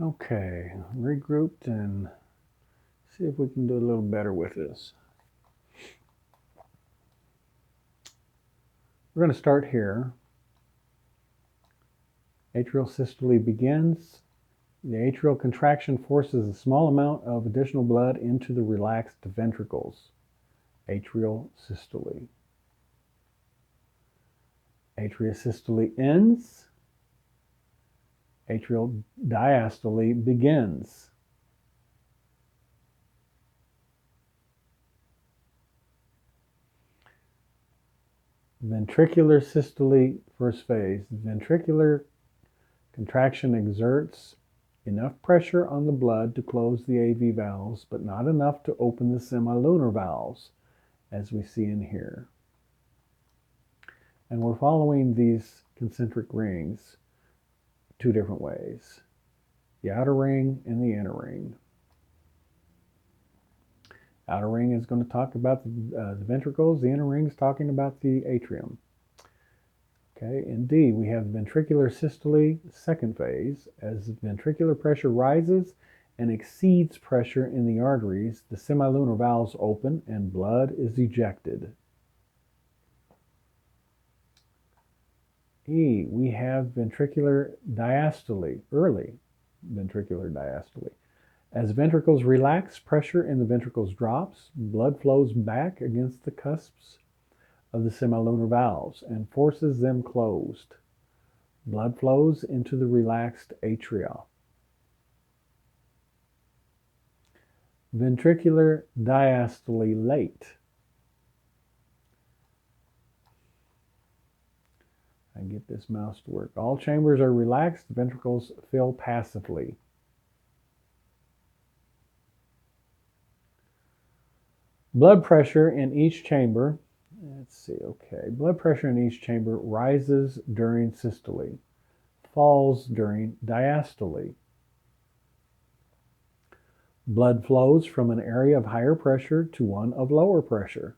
Okay, regrouped and see if we can do a little better with this. We're going to start here. Atrial systole begins. The atrial contraction forces a small amount of additional blood into the relaxed ventricles. Atrial systole. Atrial systole ends. Atrial diastole begins. Ventricular systole, first phase. The ventricular contraction exerts enough pressure on the blood to close the AV valves, but not enough to open the semilunar valves, as we see in here. And we're following these concentric rings two different ways, the outer ring and the inner ring. Outer ring is going to talk about the ventricles. The inner ring is talking about the atrium. Okay, in D, we have ventricular systole, second phase. As ventricular pressure rises and exceeds pressure in the arteries, the semilunar valves open and blood is ejected. E, we have ventricular diastole, early ventricular diastole. As ventricles relax, pressure in the ventricles drops, blood flows back against the cusps of the semilunar valves and forces them closed. Blood flows into the relaxed atria. Ventricular diastole late. I get this mouse to work. All chambers are relaxed, the ventricles fill passively. Blood pressure in each chamber, let's see, okay. Blood pressure in each chamber rises during systole, falls during diastole. Blood flows from an area of higher pressure to one of lower pressure,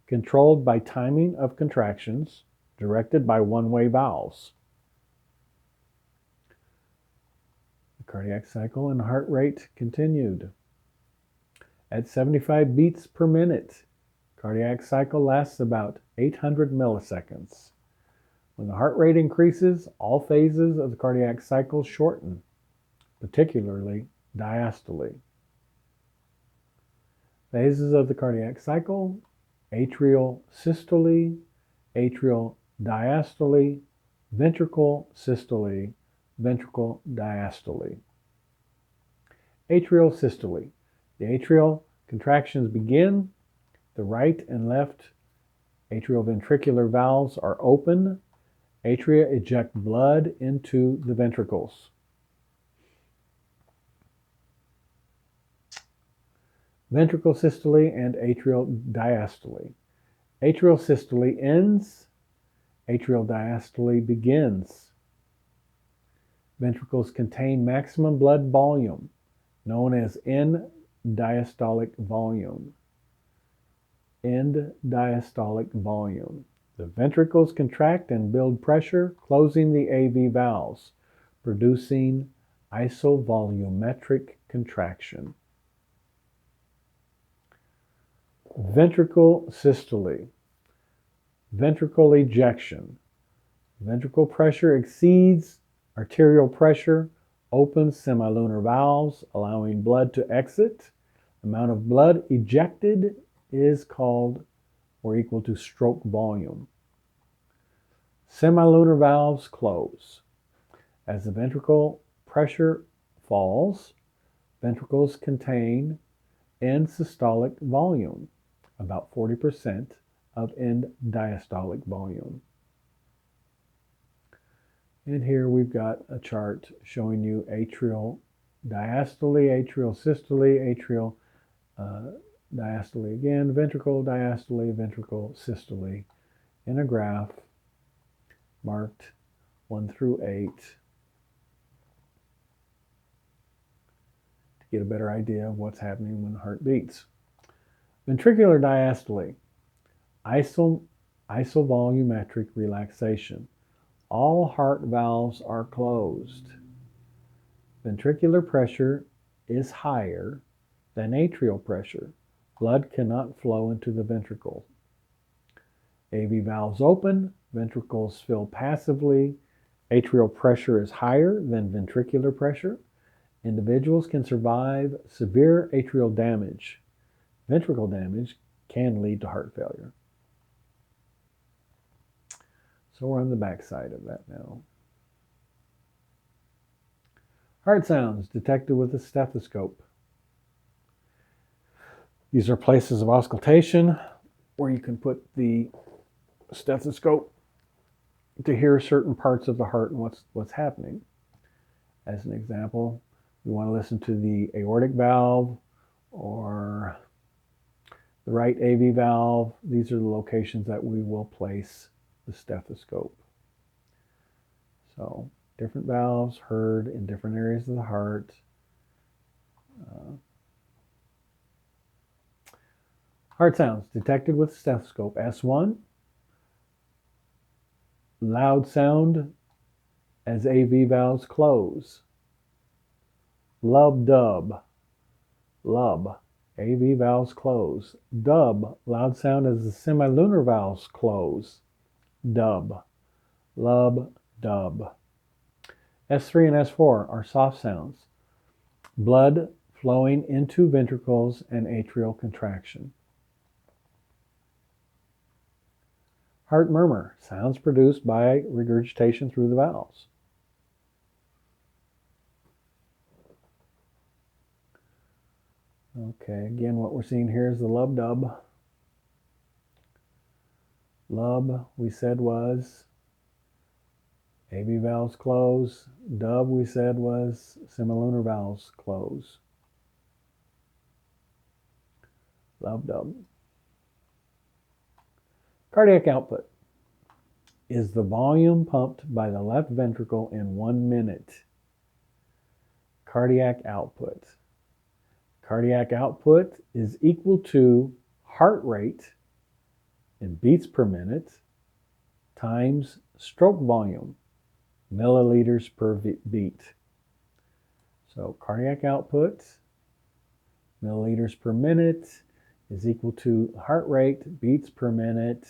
controlled by timing of contractions, directed by one-way valves. The cardiac cycle and heart rate continued. At 75 beats per minute, cardiac cycle lasts about 800 milliseconds. When the heart rate increases, all phases of the cardiac cycle shorten, particularly diastole. Phases of the cardiac cycle: atrial systole, atrial diastole, ventricle systole, ventricle diastole. Atrial systole. The atrial contractions begin. The right and left atrioventricular valves are open. Atria eject blood into the ventricles. Ventricle systole and atrial diastole. Atrial systole ends. Atrial diastole begins. Ventricles contain maximum blood volume, known as end diastolic volume. End diastolic volume. The ventricles contract and build pressure, closing the AV valves, producing isovolumetric contraction. Ventricle systole. Ventricle ejection. Ventricle pressure exceeds arterial pressure, opens semilunar valves, allowing blood to exit. The amount of blood ejected is called or equal to stroke volume. Semilunar valves close. As the ventricle pressure falls, ventricles contain end systolic volume, about 40% of end diastolic volume. And here we've got a chart showing you atrial diastole, atrial systole, atrial diastole again, ventricle diastole, ventricle systole in a graph marked 1 through 8 to get a better idea of what's happening when the heart beats. Ventricular diastole, isovolumetric relaxation. All heart valves are closed. ventricular pressure is higher than atrial pressure. Blood cannot flow into the ventricle. AV valves open, ventricles fill passively. Atrial pressure is higher than ventricular pressure. Individuals can survive severe atrial damage. Ventricle damage can lead to heart failure. So we're on the back side of that now. Heart sounds detected with a stethoscope. These are places of auscultation where you can put the stethoscope to hear certain parts of the heart and what's happening. As an example, we want to listen to the aortic valve or the right AV valve. These are the locations that we will place the stethoscope. So different valves heard in different areas of the heart. Heart sounds detected with stethoscope. S1, loud sound as AV valves close. Lub-dub, lub, AV valves close. Dub, loud sound as the semilunar valves close. Dub, lub, dub. S3 and S4 are soft sounds. Blood flowing into ventricles and atrial contraction. Heart murmur, sounds produced by regurgitation through the valves. Okay, again, what we're seeing here is the lub-dub. Lub, we said, was AV valves close. Dub, we said, was semilunar valves close. Lub-dub. Cardiac output is the volume pumped by the left ventricle in 1 minute. Cardiac output. Cardiac output is equal to heart rate in beats per minute times stroke volume, milliliters per beat. So cardiac output, milliliters per minute, is equal to heart rate, beats per minute,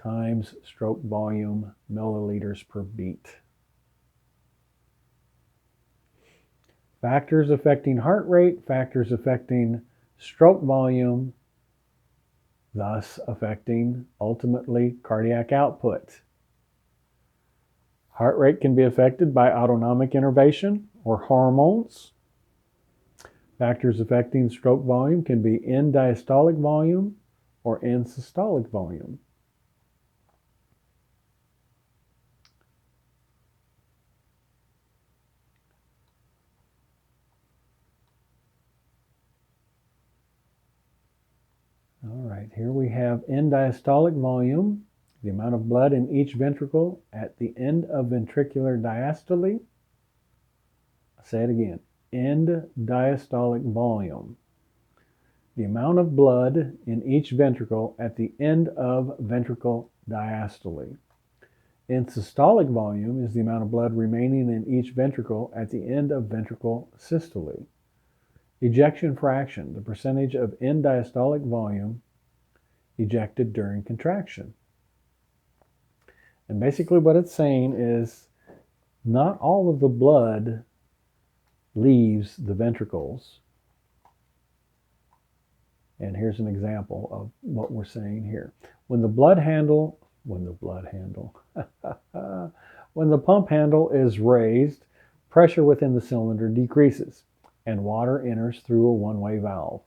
times stroke volume, milliliters per beat. Factors affecting heart rate, factors affecting stroke volume, thus affecting, ultimately, cardiac output. Heart rate can be affected by autonomic innervation or hormones. Factors affecting stroke volume can be end diastolic volume or end systolic volume. All right, here we have end diastolic volume, the amount of blood in each ventricle at the end of ventricular diastole. I'll say it again, end diastolic volume, the amount of blood in each ventricle at the end of ventricle diastole. End systolic volume is the amount of blood remaining in each ventricle at the end of ventricle systole. Ejection fraction, the percentage of end diastolic volume ejected during contraction. And basically what it's saying is not all of the blood leaves the ventricles. And here's an example of what we're saying here. When the pump handle is raised, pressure within the cylinder decreases and water enters through a one-way valve.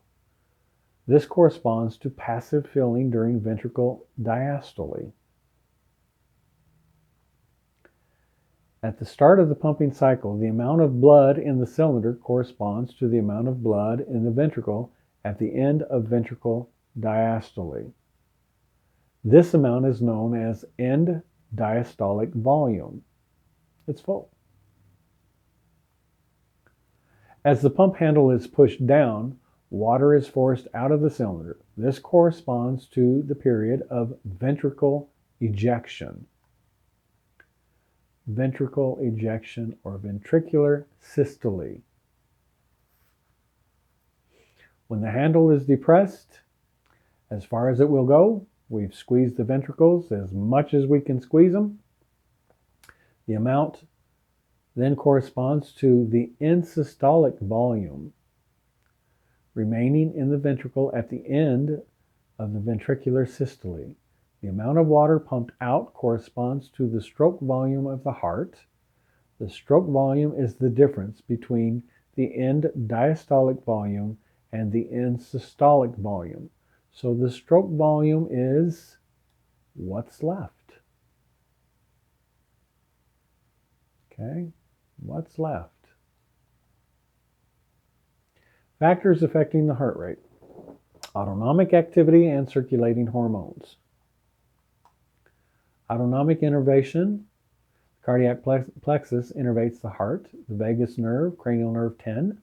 This corresponds to passive filling during ventricle diastole. At the start of the pumping cycle, the amount of blood in the cylinder corresponds to the amount of blood in the ventricle at the end of ventricle diastole. This amount is known as end diastolic volume. It's full. As the pump handle is pushed down, water is forced out of the cylinder. This corresponds to the period of ventricle ejection. ventricle ejection or ventricular systole. When the handle is depressed, as far as it will go, we've squeezed the ventricles as much as we can squeeze them. The amount then corresponds to the end-systolic volume remaining in the ventricle at the end of the ventricular systole. The amount of water pumped out corresponds to the stroke volume of the heart. The stroke volume is the difference between the end diastolic volume and the end systolic volume. So the stroke volume is what's left. Okay, what's left? Factors affecting the heart rate: autonomic activity and circulating hormones. Autonomic innervation: cardiac plexus innervates the heart. The vagus nerve, cranial nerve 10,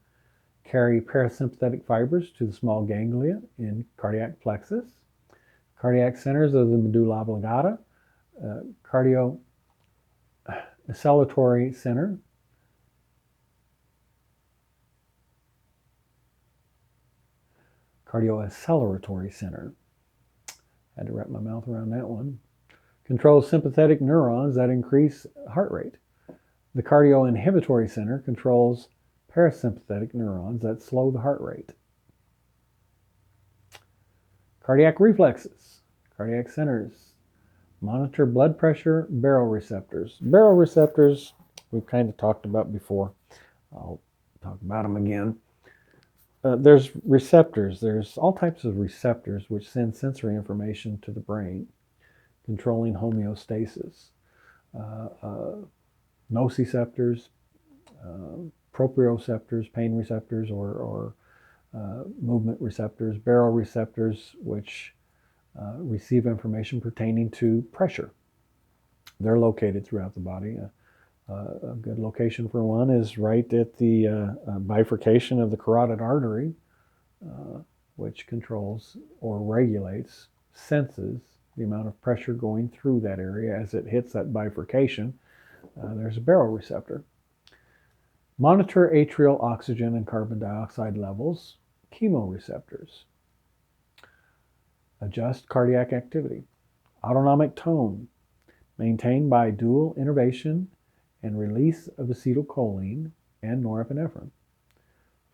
carry parasympathetic fibers to the small ganglia in cardiac plexus. Cardiac centers of the medulla oblongata, cardiooscillatory center, had to wrap my mouth around that one, controls sympathetic neurons that increase heart rate. The cardioinhibitory center controls parasympathetic neurons that slow the heart rate. Cardiac reflexes, cardiac centers, monitor blood pressure, baroreceptors. Baroreceptors we've kind of talked about before. I'll talk about them again. There's receptors. There's all types of receptors which send sensory information to the brain, controlling homeostasis. Nociceptors, proprioceptors, pain receptors, or movement receptors, baroreceptors, which receive information pertaining to pressure. They're located throughout the body. A good location for one is right at the bifurcation of the carotid artery, which controls or regulates, senses the amount of pressure going through that area as it hits that bifurcation. There's a baroreceptor. Monitor atrial oxygen and carbon dioxide levels, chemoreceptors. Adjust cardiac activity. Autonomic tone, maintained by dual innervation and release of acetylcholine and norepinephrine.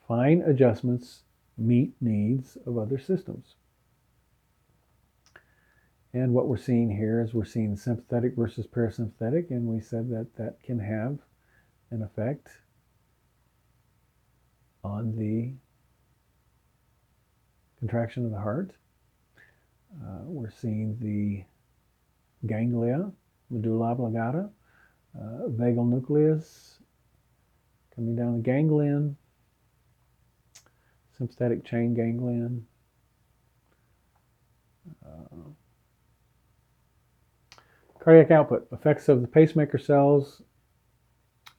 Fine adjustments meet needs of other systems. And what we're seeing here is we're seeing sympathetic versus parasympathetic, and we said that that can have an effect on the contraction of the heart. We're seeing the ganglia, medulla oblongata, vagal nucleus coming down the ganglion, sympathetic chain ganglion. Cardiac output, effects of the pacemaker cells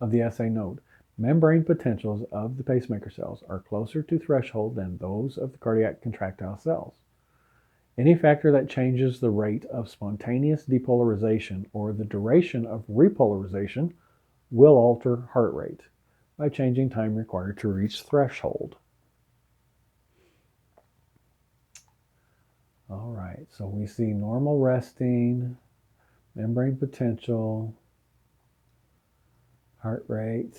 of the SA node. Membrane potentials of the pacemaker cells are closer to threshold than those of the cardiac contractile cells. Any factor that changes the rate of spontaneous depolarization or the duration of repolarization will alter heart rate by changing time required to reach threshold. All right, so we see normal resting, membrane potential, heart rate.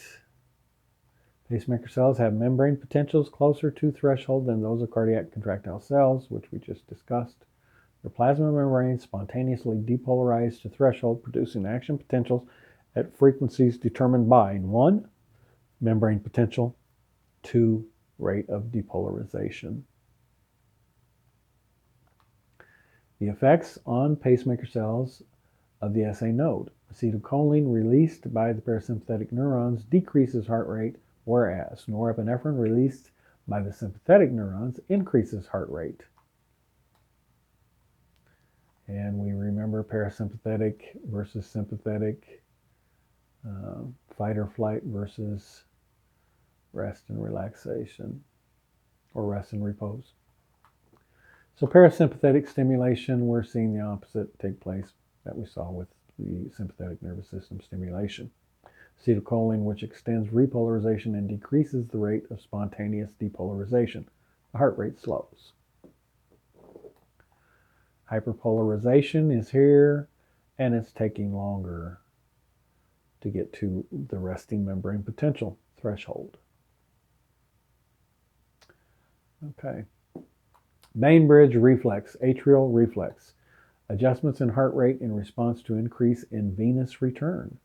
Pacemaker cells have membrane potentials closer to threshold than those of cardiac contractile cells, which we just discussed. Their plasma membranes spontaneously depolarize to threshold, producing action potentials at frequencies determined by 1. Membrane potential, 2. Rate of depolarization. The effects on pacemaker cells of the SA node. Acetylcholine released by the parasympathetic neurons decreases heart rate, whereas norepinephrine released by the sympathetic neurons increases heart rate. And we remember parasympathetic versus sympathetic, fight or flight versus rest and relaxation, or rest and repose. So parasympathetic stimulation, we're seeing the opposite take place that we saw with the sympathetic nervous system stimulation. Acetylcholine, which extends repolarization and decreases the rate of spontaneous depolarization. The heart rate slows. Hyperpolarization is here, and it's taking longer to get to the resting membrane potential threshold. Okay. Bainbridge reflex, atrial reflex. Adjustments in heart rate in response to increase in venous return.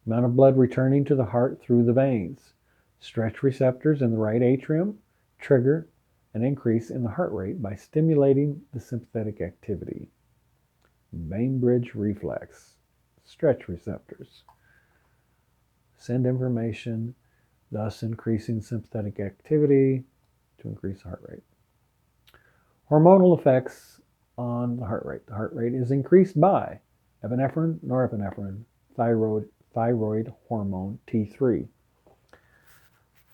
Amount of blood returning to the heart through the veins. Stretch receptors in the right atrium trigger an increase in the heart rate by stimulating the sympathetic activity. Bainbridge reflex. Stretch receptors send information, thus increasing sympathetic activity to increase the heart rate. Hormonal effects on the heart rate. The heart rate is increased by epinephrine, norepinephrine, thyroid hormone T3,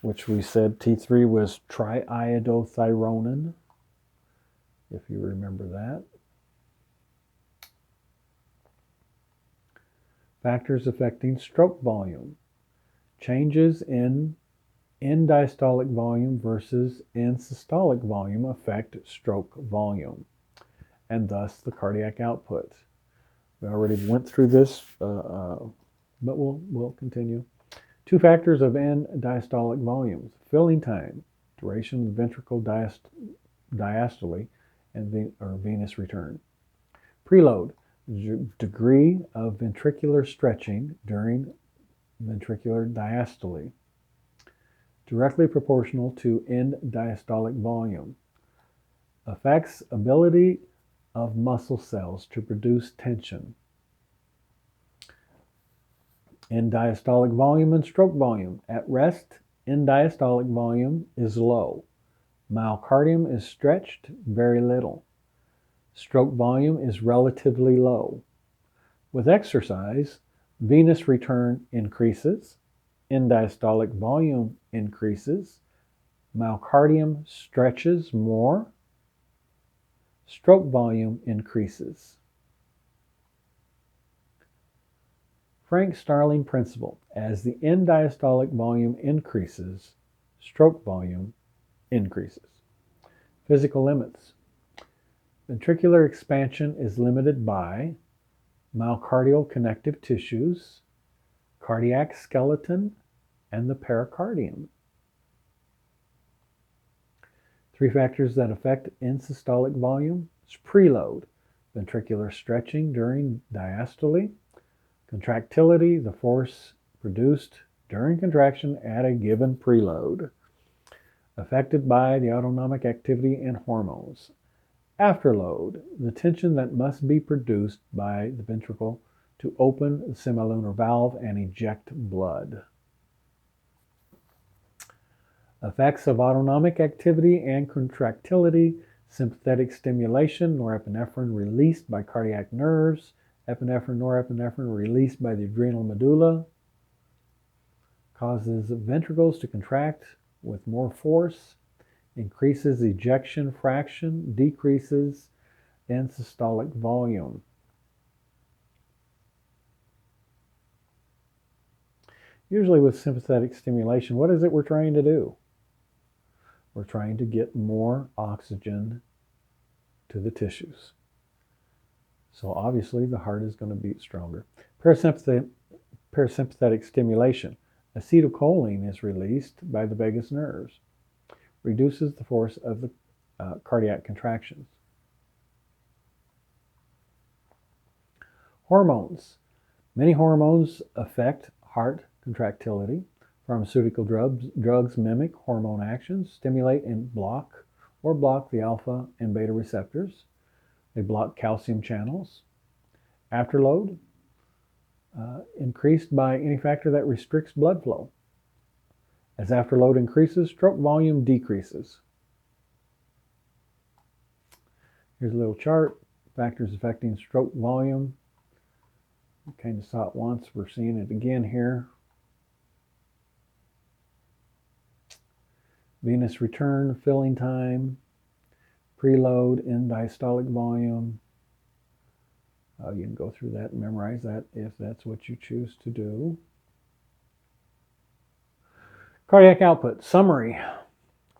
which we said T3 was triiodothyronine, if you remember that. Factors affecting stroke volume. Changes in diastolic volume versus in systolic volume affect stroke volume, and thus the cardiac output. We already went through this, but we'll continue. Two factors of end diastolic volumes: filling time, duration of ventricle diastole, and venous return. Preload, degree of ventricular stretching during ventricular diastole, directly proportional to end diastolic volume. Affects ability of muscle cells to produce tension. End diastolic volume and stroke volume. At rest, end diastolic volume is low. Myocardium is stretched very little. Stroke volume is relatively low. With exercise, venous return increases, end diastolic volume increases, myocardium stretches more, stroke volume increases. Frank-Starling principle: as the end diastolic volume increases, stroke volume increases. Physical limits. Ventricular expansion is limited by myocardial connective tissues, cardiac skeleton, and the pericardium. Three factors that affect end systolic volume is preload, ventricular stretching during diastole, contractility, the force produced during contraction at a given preload, affected by the autonomic activity and hormones. Afterload, the tension that must be produced by the ventricle to open the semilunar valve and eject blood. Effects of autonomic activity and contractility: sympathetic stimulation, norepinephrine released by cardiac nerves, epinephrine, norepinephrine released by the adrenal medulla, causes ventricles to contract with more force, increases ejection fraction, decreases end systolic volume. Usually with sympathetic stimulation, what is it we're trying to do? We're trying to get more oxygen to the tissues. So obviously the heart is going to beat stronger. Parasympathetic stimulation. Acetylcholine is released by the vagus nerves, reduces the force of the cardiac contractions. Hormones. Many hormones affect heart contractility. Pharmaceutical drugs mimic hormone actions, stimulate and block the alpha and beta receptors. They block calcium channels. Afterload, increased by any factor that restricts blood flow. As afterload increases, stroke volume decreases. Here's a little chart, factors affecting stroke volume. We kind of saw it once, we're seeing it again here. Venous return, filling time, preload, end diastolic volume, You can go through that and memorize that if that's what you choose to do. Cardiac output. Summary.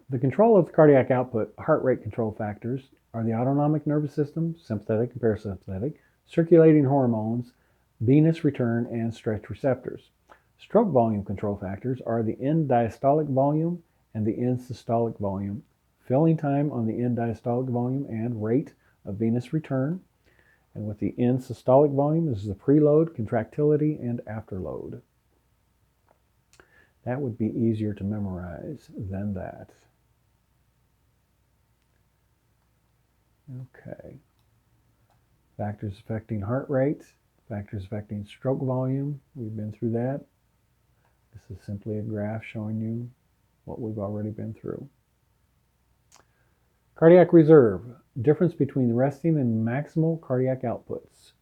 The control of the cardiac output heart rate control factors are the autonomic nervous system, sympathetic and parasympathetic, circulating hormones, venous return, and stretch receptors. Stroke volume control factors are the end diastolic volume and the end systolic volume, filling time on the end diastolic volume and rate of venous return. And with the end systolic volume, this is the preload, contractility, and afterload. That would be easier to memorize than that. Okay. Factors affecting heart rate, factors affecting stroke volume. We've been through that. This is simply a graph showing you what we've already been through. Cardiac reserve. Difference between the resting and maximal cardiac outputs.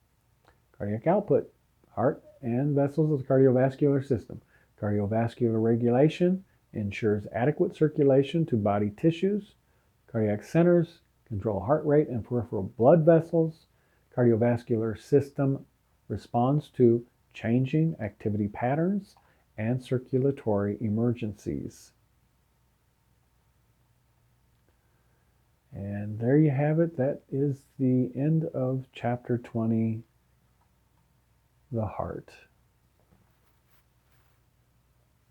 Cardiac output, heart and vessels of the cardiovascular system. Cardiovascular regulation ensures adequate circulation to body tissues. Cardiac centers control heart rate and peripheral blood vessels. Cardiovascular system responds to changing activity patterns and circulatory emergencies. And there you have it. That is the end of chapter 20, the heart.